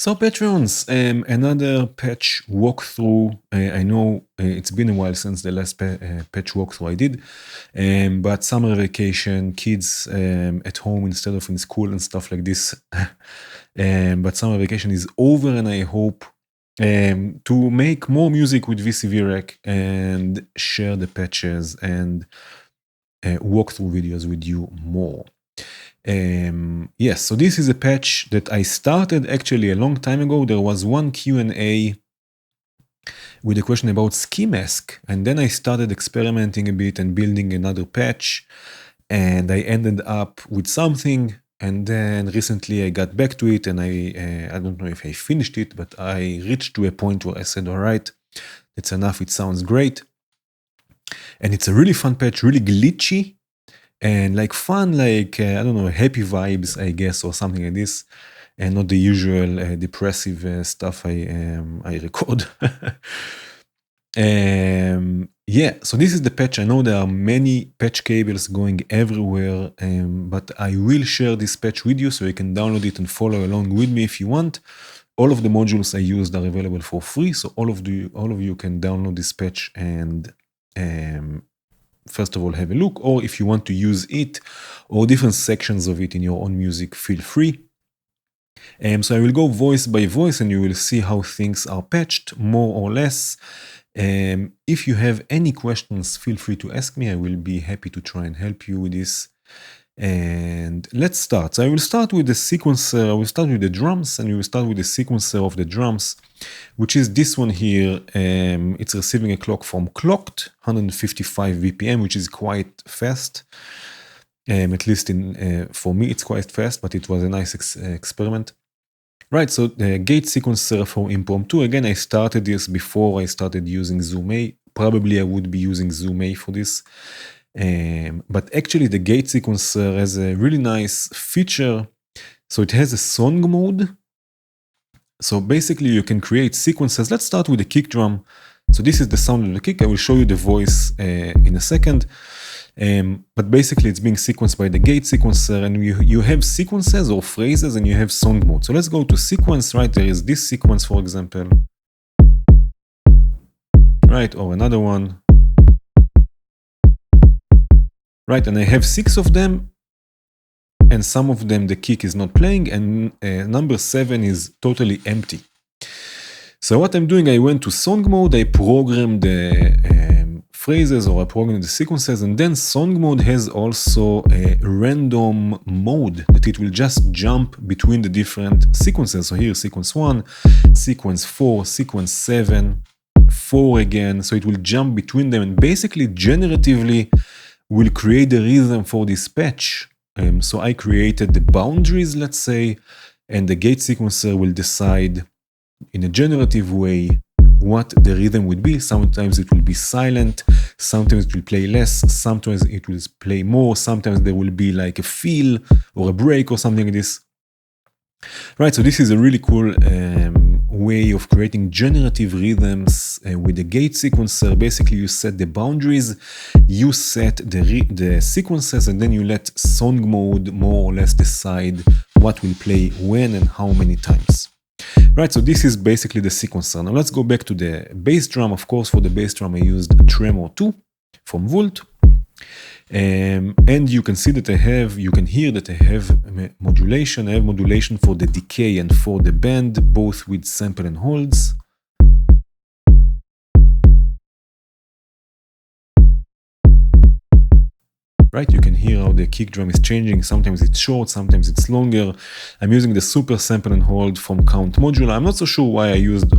So patrons, another patch walkthrough. I know it's been a while since the last patch walkthrough I did, but summer vacation, kids at home instead of in school and stuff like this. But summer vacation is over, and I hope to make more music with VCV Rec and share the patches and walkthrough videos with you more. Yes, so this is a patch that I started actually a long time ago. There was one Q&A with a question about ski mask, and then I started experimenting a bit and building another patch, and I ended up with something, and then recently I got back to it, and I don't know if I finished it, but I reached to a point where I said, all right, it's enough, it sounds great. And it's a really fun patch, really glitchy, and like fun, like, I don't know, happy vibes, I guess, or something like this, and not the usual depressive stuff I record. Yeah, so this is the patch. I know there are many patch cables going everywhere, but I will share this patch with you so you can download it and follow along with me if you want. All of the modules I used are available for free, so all of you can download this patch and first of all, have a look, or if you want to use it or different sections of it in your own music, feel free. So I will go voice by voice and you will see how things are patched, more or less. If you have any questions, feel free to ask me. I will be happy to try and help you with this. And let's start. So I will start with the sequencer. I will start with the drums, and we will start with the sequencer of the drums, which is this one here. It's receiving a clock from Clocked, 155 BPM, which is quite fast. At least for me, it's quite fast, but it was a nice experiment. Right, so the gate sequencer for Impromptu. Again, I started this before I started using Zoom A. Probably I would be using Zoom A for this. But actually the gate sequencer has a really nice feature. So it has a song mode. So basically you can create sequences. Let's start with the kick drum. So this is the sound of the kick. I will show you the voice in a second. But basically it's being sequenced by the gate sequencer, and you have sequences or phrases and you have song mode. So let's go to sequence, right? There is this sequence, for example, right? Or another one. Right, and I have 6 of them, and some of them the kick is not playing, and number 7 is totally empty. So what I'm doing, I went to song mode, I programmed the phrases, or I programmed the sequences, and then song mode has also a random mode that it will just jump between the different sequences. So here, sequence 1, sequence 4, sequence 7, 4 again. So it will jump between them, and basically generatively will create the rhythm for this patch. So I created the boundaries, let's say, and the gate sequencer will decide in a generative way what the rhythm would be. Sometimes it will be silent, sometimes it will play less, sometimes it will play more, sometimes there will be like a feel or a break or something like this. Right, so this is a really cool way of creating generative rhythms with the gate sequencer. Basically, you set the boundaries, you set the sequences, and then you let song mode more or less decide what will play when and how many times. Right, so this is basically the sequencer. Now let's go back to the bass drum. Of course, for the bass drum, I used Tremor 2 from Volt. And you can see that you can hear that I have modulation. I have modulation for the decay and for the bend, both with sample and holds. Right, you can hear how the kick drum is changing. Sometimes it's short, sometimes it's longer. I'm using the super sample and hold from Count module. I'm not so sure why I used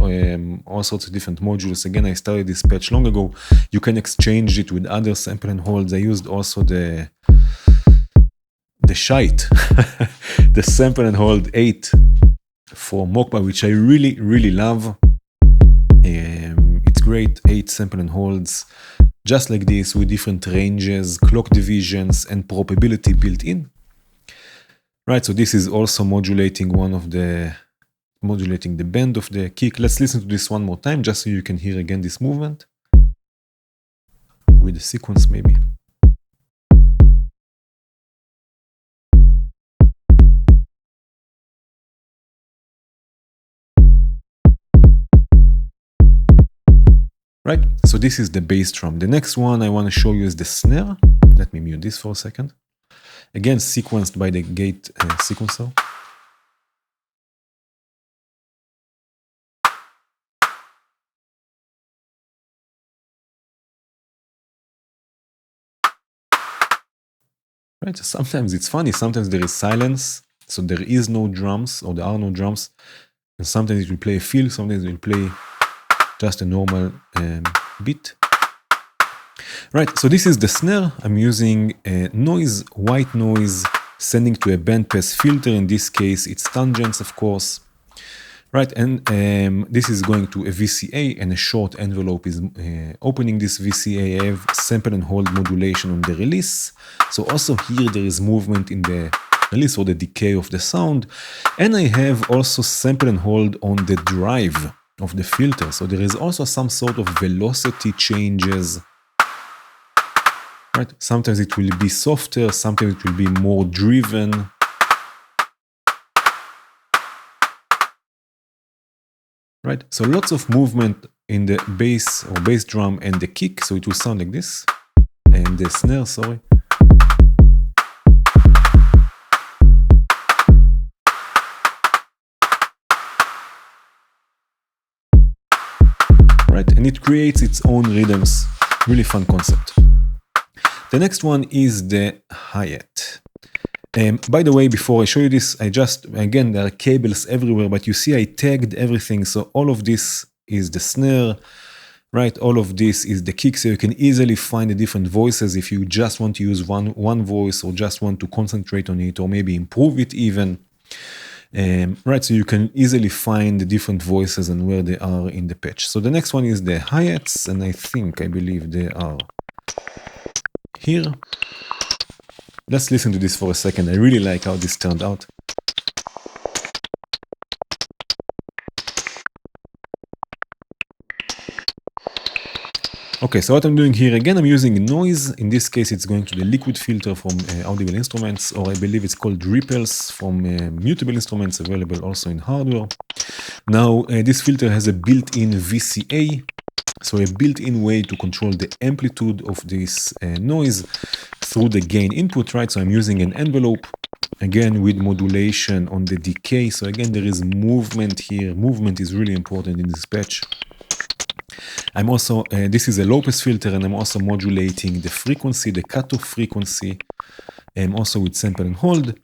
all sorts of different modules. Again, I started this patch long ago. You can exchange it with other sample and holds. I used also the shite, the sample and hold 8 for Mokba, which I really, really love. It's great, 8 sample and holds. Just like this, with different ranges, clock divisions, and probability built in. Right, so this is also modulating the bend of the kick. Let's listen to this one more time, just so you can hear again this movement. With the sequence maybe. right? So this is the bass drum. The next one I want to show you is the snare. Let me mute this for a second. Again, sequenced by the gate sequencer. Right, so sometimes it's funny, sometimes there is silence, so there is no drums, or there are no drums, and sometimes it will play a fill, sometimes it will play just a normal beat. Right, so this is the snare. I'm using a noise, white noise, sending to a bandpass filter. In this case, it's tangents, of course. Right, and this is going to a VCA, and a short envelope is opening this VCA. I have sample and hold modulation on the release. So also here there is movement in the release or the decay of the sound. And I have also sample and hold on the drive of the filter. So there is also some sort of velocity changes. Right, sometimes it will be softer, sometimes it will be more driven. Right, so lots of movement in the bass or bass drum and the kick, so it will sound like this, and the snare, sorry. Right, and it creates its own rhythms, really fun concept. The next one is the hi-hat. By the way, before I show you this, again, there are cables everywhere, but you see I tagged everything. So all of this is the snare, right? All of this is the kick, so you can easily find the different voices if you just want to use one voice or just want to concentrate on it or maybe improve it even. Right, so you can easily find the different voices and where they are in the patch. So the next one is the hi-hats, and I believe they are here. Let's listen to this for a second. I really like how this turned out. Okay, so what I'm doing here, again, I'm using noise. In this case, it's going to the liquid filter from Audible Instruments, or I believe it's called ripples from Mutable Instruments, available also in hardware. Now, this filter has a built-in VCA, so a built-in way to control the amplitude of this noise through the gain input, right? So I'm using an envelope, again, with modulation on the decay. So again, there is movement here. Movement is really important in this patch. I'm also, this is a low-pass filter, and I'm also modulating the frequency, the cutoff frequency, also with sample and hold.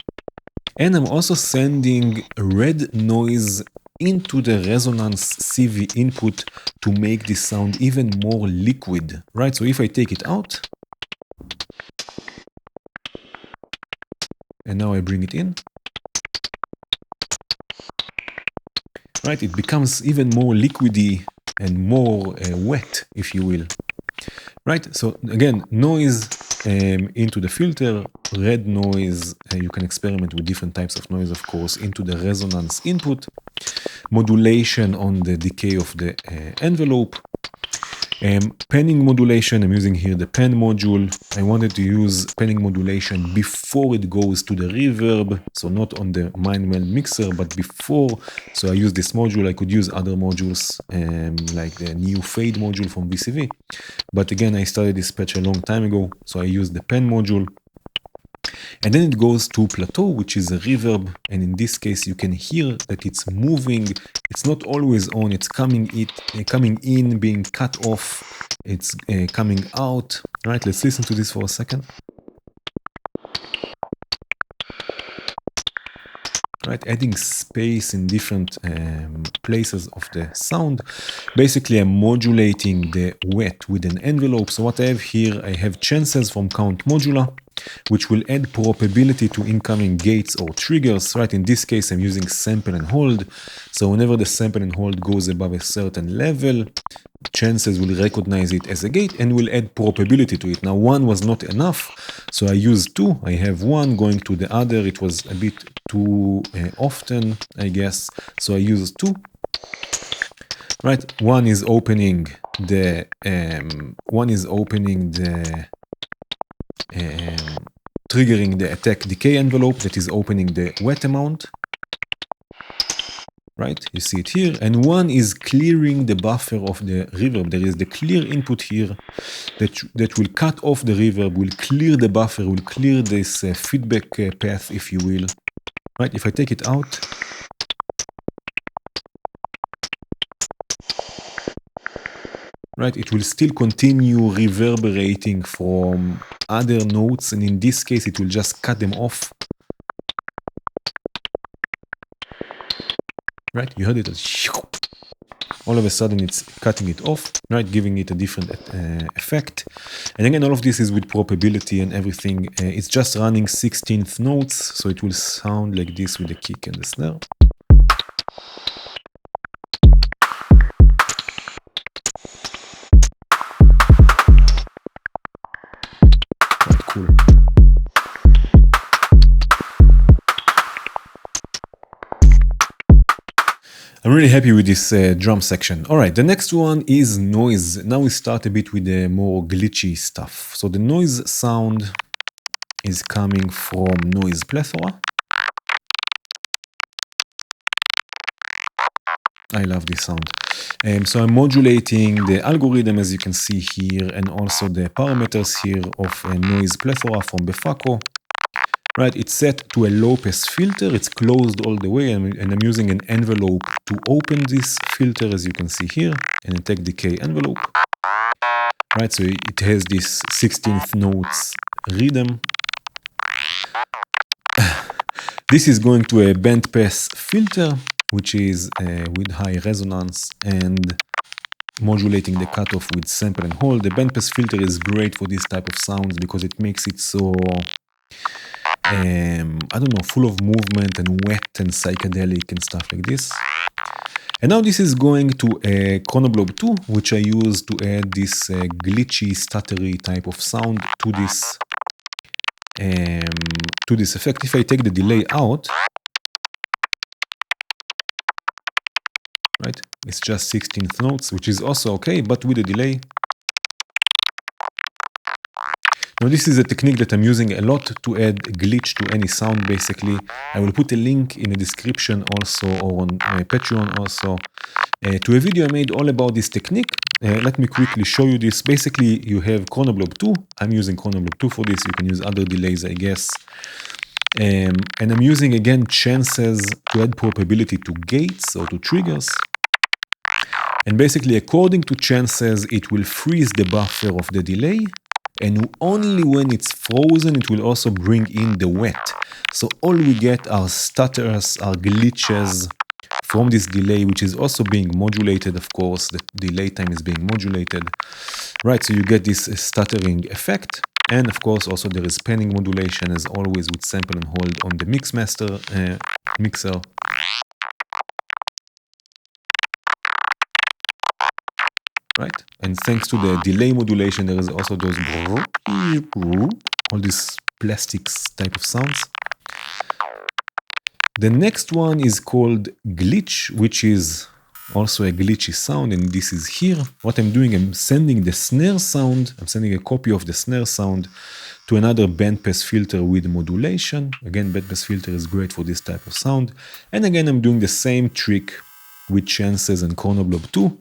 And I'm also sending red noise into the resonance CV input to make this sound even more liquid, right? So if I take it out, and now I bring it in, right, it becomes even more liquidy and more wet, if you will. Right, so again, noise into the filter, red noise, you can experiment with different types of noise, of course, into the resonance input, modulation on the decay of the envelope, panning modulation. I'm using here the pan module. I wanted to use panning modulation before it goes to the reverb, so not on the manual mixer, but before. So I use this module. I could use other modules like the new fade module from VCV, but again, I started this patch a long time ago, so I used the pan module. And then it goes to plateau, which is a reverb, and in this case you can hear that it's moving. It's not always on, it's coming in, being cut off, it's coming out. Right, let's listen to this for a second. Right, adding space in different places of the sound. Basically, I'm modulating the wet with an envelope. So what I have here, I have chances from count modula, which will add probability to incoming gates or triggers. Right, in this case, I'm using sample and hold. So whenever the sample and hold goes above a certain level, chances will recognize it as a gate and will add probability to it. Now, one was not enough, so I used two. I have one going to the other. It was a bit too often, I guess, so I used two. Right, one is opening the triggering the attack decay envelope that is opening the wet amount. right? You see it here, and one is clearing the buffer of the reverb. There is the clear input here that will cut off the reverb, will clear the buffer, will clear this feedback path, if you will, right? If I take it out, right, it will still continue reverberating from other notes, and in this case, it will just cut them off. Right, you heard it as all of a sudden it's cutting it off, right, giving it a different effect. And again, all of this is with probability and everything. It's just running 16th notes, so it will sound like this with the kick and the snare. Quite cool. I'm really happy with this drum section. All right, the next one is noise. Now we start a bit with the more glitchy stuff. So the noise sound is coming from noise plethora. I love this sound. So I'm modulating the algorithm, as you can see here, and also the parameters here of a noise plethora from Befaco. Right, it's set to a low pass filter. It's closed all the way, and I'm using an envelope to open this filter, as you can see here, and a tech decay envelope. Right, so it has this 16th notes rhythm. This is going to a bandpass filter, which is with high resonance and modulating the cutoff with sample and hold. The bandpass filter is great for this type of sounds because it makes it so I don't know, full of movement and wet and psychedelic and stuff like this. And now this is going to a Chronoblob 2, which I use to add this glitchy, stuttery type of sound to this effect. If I take the delay out, right, it's just 16th notes, which is also okay, but with a delay. Now this is a technique that I'm using a lot to add glitch to any sound, basically. I will put a link in the description also, or on my Patreon also, to a video I made all about this technique. Let me quickly show you this. Basically, you have Chronoblob 2. I'm using Chronoblob 2 for this. You can use other delays, I guess. And I'm using, again, chances to add probability to gates or to triggers. And basically, according to chances, it will freeze the buffer of the delay. And only when it's frozen, it will also bring in the wet. So all we get are stutters, are glitches from this delay, which is also being modulated, of course. The delay time is being modulated. Right, so you get this stuttering effect. And of course, also there is panning modulation, as always, with sample and hold on the mixer. Right, and thanks to the delay modulation, there is also those all these plastics type of sounds. The next one is called glitch, which is also a glitchy sound, and this is here. What I'm doing, I'm sending the snare sound, I'm sending a copy of the snare sound to another bandpass filter with modulation. Again, bandpass filter is great for this type of sound. And again, I'm doing the same trick with chances and Chronoblob 2.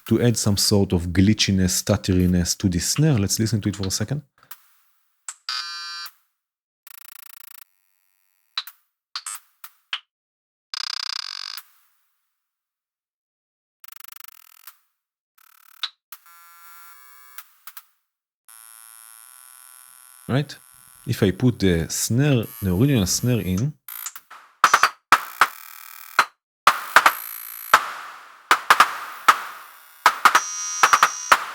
To add some sort of glitchiness, stutteriness to this snare. Let's listen to it for a second. Right? If I put the snare, the original snare in,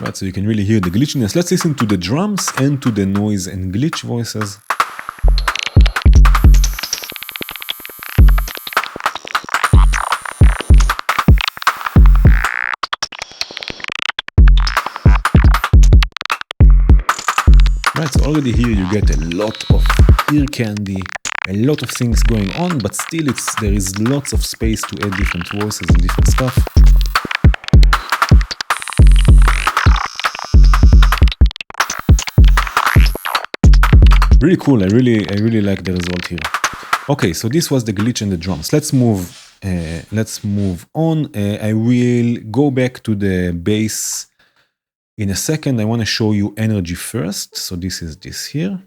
right, so you can really hear the glitchiness. Let's listen to the drums and to the noise and glitch voices. Right, so already here you get a lot of ear candy, a lot of things going on, but still there is lots of space to add different voices and different stuff. Really cool. I really like the result here. Okay, so this was the glitch and the drums. Let's move let's move on. I will go back to the bass in a second. I want to show you energy first. So this is this here.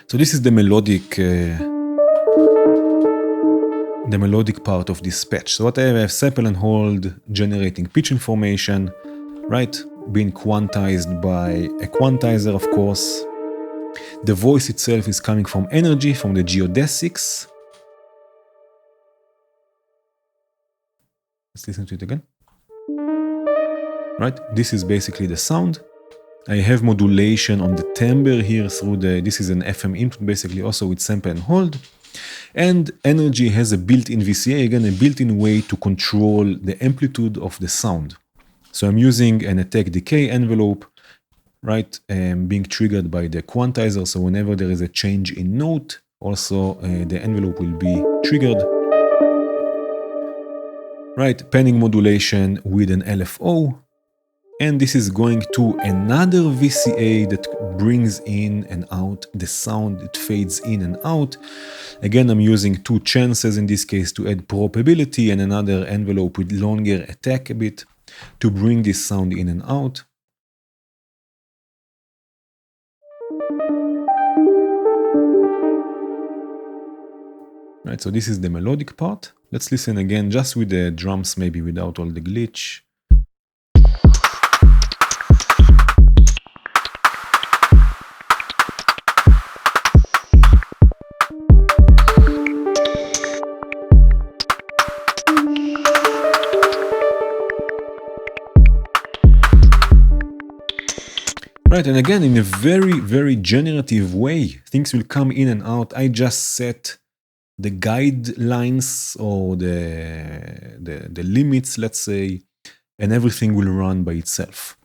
So this is the melodic part of this patch. So what I have sample and hold generating pitch information, right? Being quantized by a quantizer, of course. The voice itself is coming from energy, from the geodesics. Let's listen to it again. Right, this is basically the sound. I have modulation on the timbre here through this is an FM input, basically also with sample and hold. And energy has a built-in VCA, again, a built-in way to control the amplitude of the sound. So I'm using an attack decay envelope, right, being triggered by the quantizer. So whenever there is a change in note, also the envelope will be triggered. Right, panning modulation with an LFO. And this is going to another VCA that brings in and out the sound. It fades in and out. Again, I'm using two chances in this case to add probability and another envelope with longer attack a bit to bring this sound in and out. Right, so this is the melodic part. Let's listen again just with the drums, maybe without all the glitch. Right, and again, in a very, very generative way, things will come in and out. I just set the guidelines or the limits, let's say, and everything will run by itself.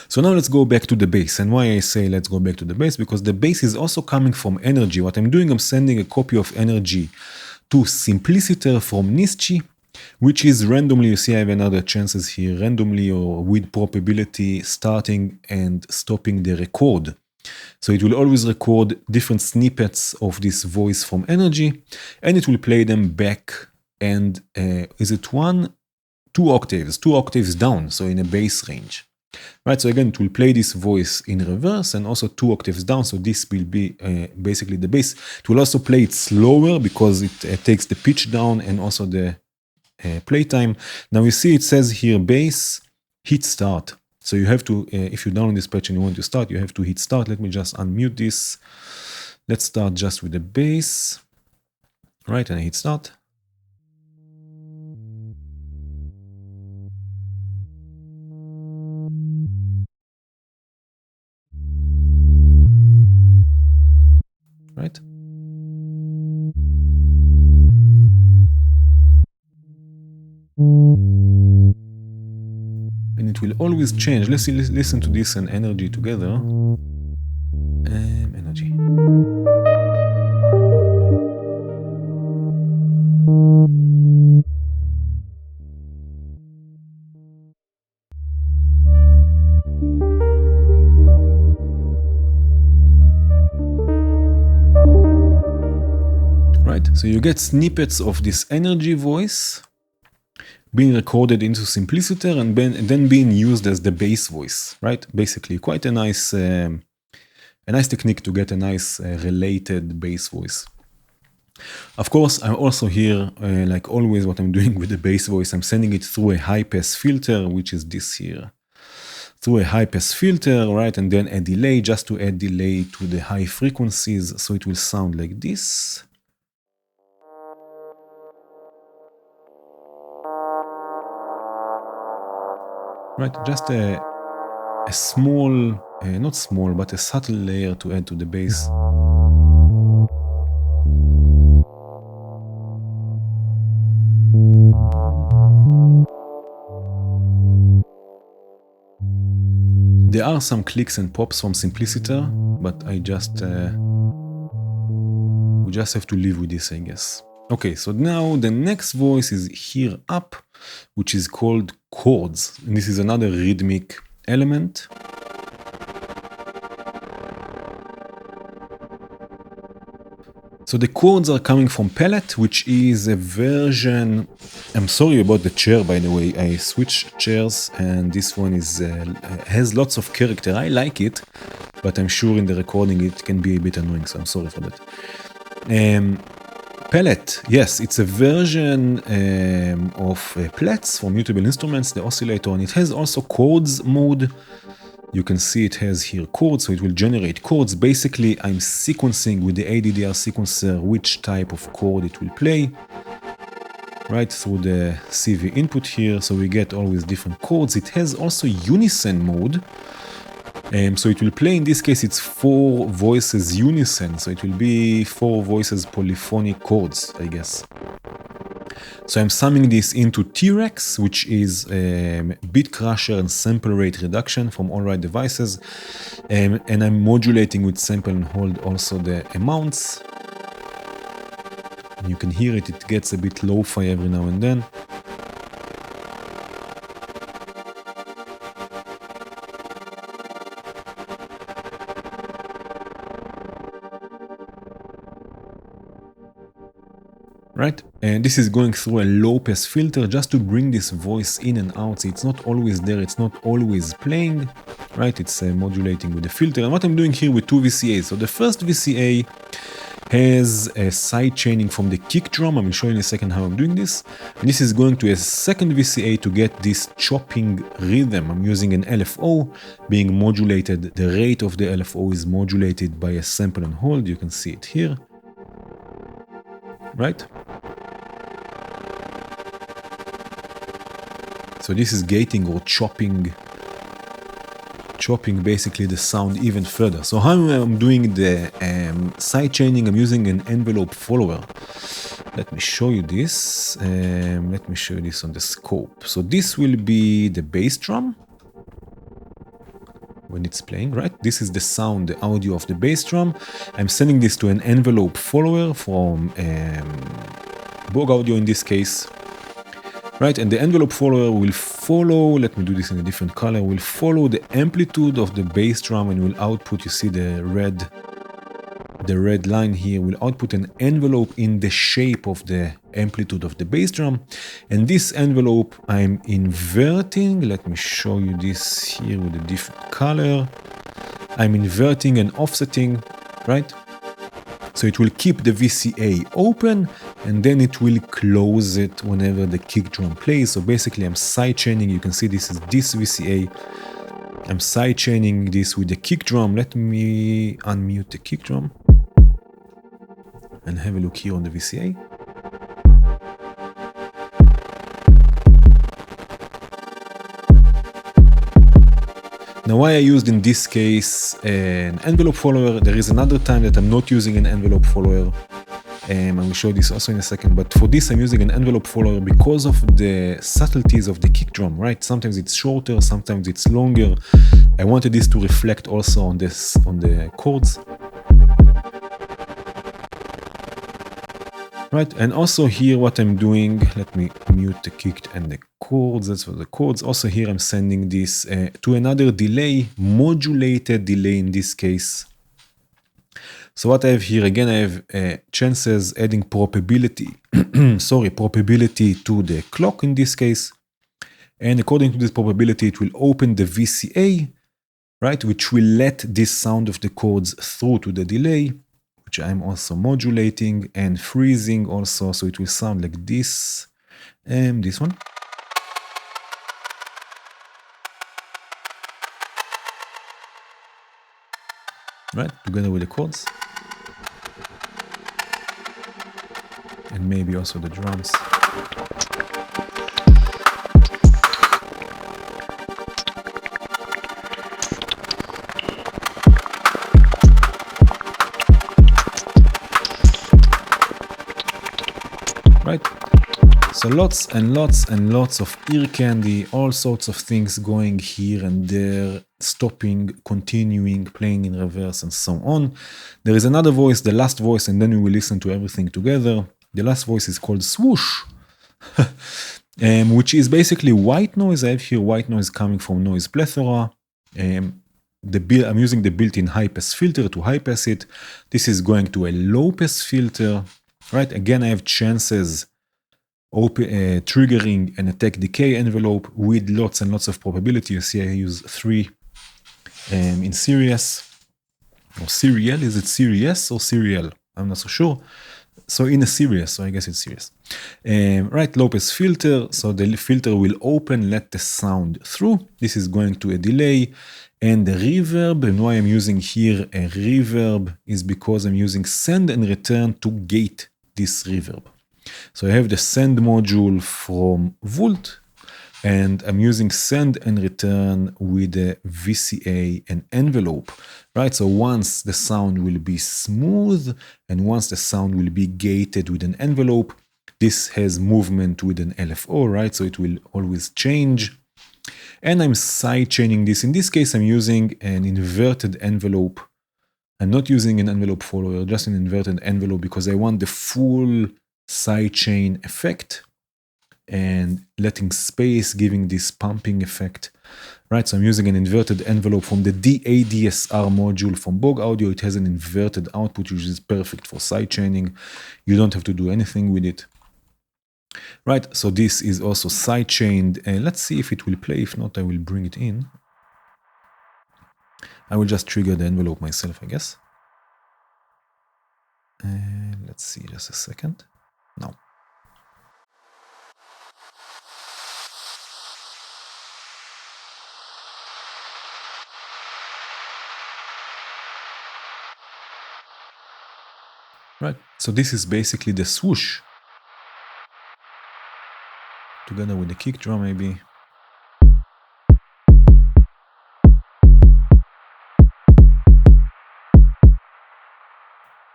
So now let's go back to the bass. And why I say let's go back to the bass, because the bass is also coming from energy. What I'm doing, I'm sending a copy of energy to Simpliciter from Glitchy, which is randomly, you see I have another chances here, randomly or with probability starting and stopping the record. So it will always record different snippets of this voice from energy, and it will play them back. And is it two octaves down, so in a bass range. Right, so again, it will play this voice in reverse and also 2 octaves down. So this will be basically the bass. It will also play it slower because it takes the pitch down and also the playtime. Now you see it says here bass, hit start. So you have to, if you download this patch and you want to start, you have to hit start. Let me just unmute this. Let's start just with the bass. Right, and I hit start. Right. And it will always change. Let's listen to this and energy together. Energy. Right, so you get snippets of this energy voice being recorded into Simpliciter and then being used as the bass voice, right? Basically, quite a nice technique to get a nice related bass voice. Of course, I'm also here, like always, what I'm doing with the bass voice, I'm sending it through a high-pass filter, which is this here. Through a high-pass filter, right? And then a delay, just to add delay to the high frequencies, so it will sound like this. Right, just a small, not small, but a subtle layer to add to the bass. There are some clicks and pops from Simpliciter, but we just have to live with this, I guess. Okay, so now the next voice is here up, which is called Chords. And this is another rhythmic element. So the chords are coming from Palette, which is a version. I'm sorry about the chair, by the way. I switched chairs, and this one is has lots of character. I like it, but I'm sure in the recording it can be a bit annoying, so I'm sorry for that. Palette, yes, it's a version of Plats from Mutable Instruments, the oscillator, and it has also chords mode. You can see it has here chords, so it will generate chords. Basically, I'm sequencing with the ADDR sequencer which type of chord it will play, right through the CV input here, so we get always different chords. It has also unison mode, so it will play, in this case, it's 4 voices unison, so it will be 4 voices polyphonic chords, I guess. So I'm summing this into T-Rex, which is bit crusher and sample rate reduction from all right devices. And I'm modulating with sample and hold also the amounts. And you can hear it, it gets a bit lo-fi every now and then. Right, and this is going through a low pass filter just to bring this voice in and out. So it's not always there, it's not always playing, right? It's modulating with the filter. And what I'm doing here with 2 VCAs. So the first VCA has a side chaining from the kick drum. I will show you in a second how I'm doing this. And this is going to a second VCA to get this chopping rhythm. I'm using an LFO being modulated. The rate of the LFO is modulated by a sample and hold. You can see it here, right? So this is gating or chopping basically the sound even further. So how I'm doing the side chaining, I'm using an envelope follower. Let me show you this. Let me show you this on the scope. So this will be the bass drum when it's playing, right? This is the sound, the audio of the bass drum. I'm sending this to an envelope follower from Bog Audio in this case. Right, and the envelope follower will follow, let me do this in a different color, will follow the amplitude of the bass drum and will output, you see the red line here, will output an envelope in the shape of the amplitude of the bass drum. And this envelope I'm inverting, let me show you this here with a different color. I'm inverting and offsetting, right? So it will keep the VCA open and then it will close it whenever the kick drum plays. So basically I'm side chaining, you can see this is this VCA. I'm side chaining this with the kick drum. Let me unmute the kick drum and have a look here on the VCA. Now why I used in this case an envelope follower, there is another time that I'm not using an envelope follower. I will show this also in a second, but for this I'm using an envelope follower because of the subtleties of the kick drum, right? Sometimes it's shorter, sometimes it's longer. I wanted this to reflect also on this, on the chords. Right, and also here what I'm doing, let me mute the kick and the chords, that's for the chords. Also here I'm sending this to another delay, modulated delay in this case. So what I have here, again, I have chances adding probability, probability to the clock in this case. And according to this probability, it will open the VCA, right, which will let this sound of the chords through to the delay, which I'm also modulating and freezing also, so it will sound like this, and this one. Right, together with the chords. And maybe also the drums. Right? So lots and lots and lots of ear candy, all sorts of things going here and there, stopping, continuing, playing in reverse and so on. There is another voice, the last voice, and then we will listen to everything together. The last voice is called swoosh, which is basically white noise. I have here white noise coming from noise plethora. I'm using the built-in high-pass filter to high-pass it. This is going to a low-pass filter, right? Again, I have chances triggering an attack decay envelope with lots and lots of probability. You see I use 3 in series, or serial. Is it series or serial? I'm not so sure. So in a series, so I guess it's series. Right, low-pass filter. So the filter will open, let the sound through. This is going to a delay. And the reverb, and why I'm using here a reverb is because I'm using send and return to gate this reverb. So I have the send module from Volt, and I'm using send and return with the VCA and envelope, right? So once the sound will be smooth, and once the sound will be gated with an envelope, this has movement with an LFO, right? So it will always change. And I'm sidechaining this. In this case, I'm using an inverted envelope. I'm not using an envelope follower, just an inverted envelope, because I want the full sidechain effect and letting space, giving this pumping effect, right? So I'm using an inverted envelope from the DADSR module from Bog Audio. It has an inverted output, which is perfect for sidechaining. You don't have to do anything with it. Right, so this is also sidechained, and let's see if it will play. If not, I will bring it in. I will just trigger the envelope myself, I guess. And let's see, just a second. No. Right, so this is basically the swoosh. Together with the kick drum, maybe.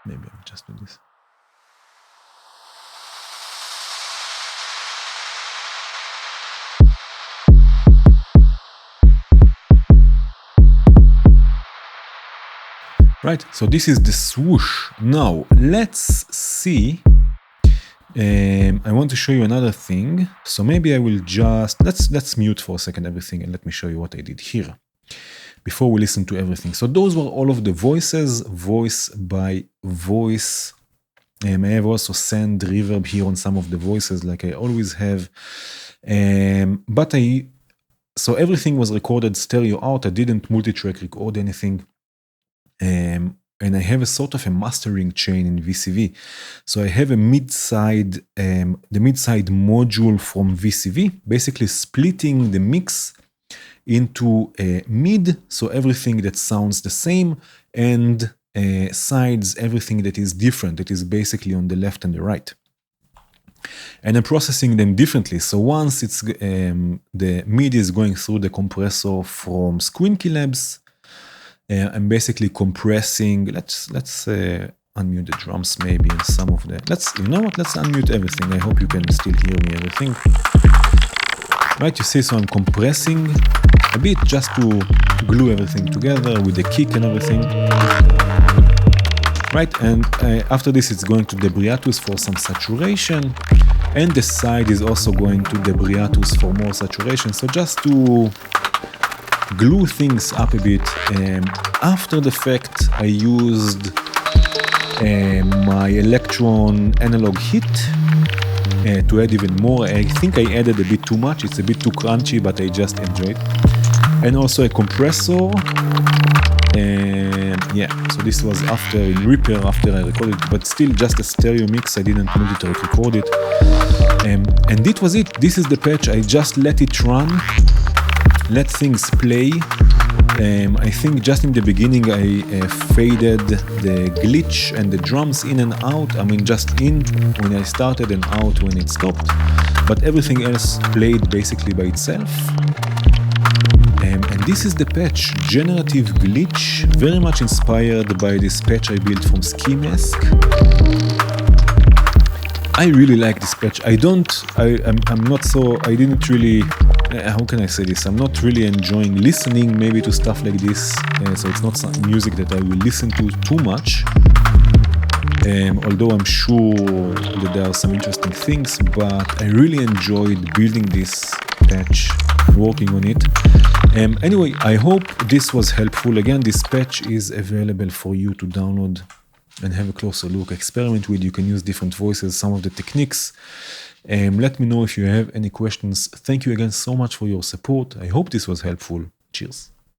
Maybe I'll just do this. Right, so this is the swoosh. Now, let's see. I want to show you another thing. So maybe I will just, let's mute for a second everything and let me show you what I did here before we listen to everything. So those were all of the voices, voice by voice. I have also send reverb here on some of the voices like I always have. So everything was recorded stereo out. I didn't multi-track record anything. And I have a sort of a mastering chain in VCV. So I have a mid-side, the mid-side module from VCV, basically splitting the mix into a mid, so everything that sounds the same, and sides, everything that is different, that is basically on the left and the right. And I'm processing them differently. So once it's the mid is going through the compressor from Squinky Labs, I'm basically compressing. Let's unmute the drums maybe and some of the. You know what? Let's unmute everything. I hope you can still hear me. Everything. Right? You see, so I'm compressing a bit just to glue everything together with the kick and everything. Right? And after this, it's going to debriatus for some saturation, and the side is also going to debriatus for more saturation. So just to glue things up a bit. After the fact, I used my Electron analog hit to add even more. I think I added a bit too much. It's a bit too crunchy, but I just enjoyed. And also a compressor. And yeah, so this was after in Reaper, after I recorded it, but still just a stereo mix. I didn't multi-track record it. And this was it. This is the patch. I just let it run. Let things play. I think just in the beginning I faded the glitch and the drums in and out. I mean just in when I started and out when it stopped. But everything else played basically by itself. And this is the patch, Generative Glitch, very much inspired by this patch I built from Ski Mask. I really like this patch. I didn't really, how can I say this? I'm not really enjoying listening maybe to stuff like this. So it's not some music that I will listen to too much. Although I'm sure that there are some interesting things, but I really enjoyed building this patch, working on it. Anyway, I hope this was helpful. Again, this patch is available for you to download and have a closer look, experiment with. You can use different voices, some of the techniques. Let me know if you have any questions. Thank you again so much for your support. I hope this was helpful. Cheers.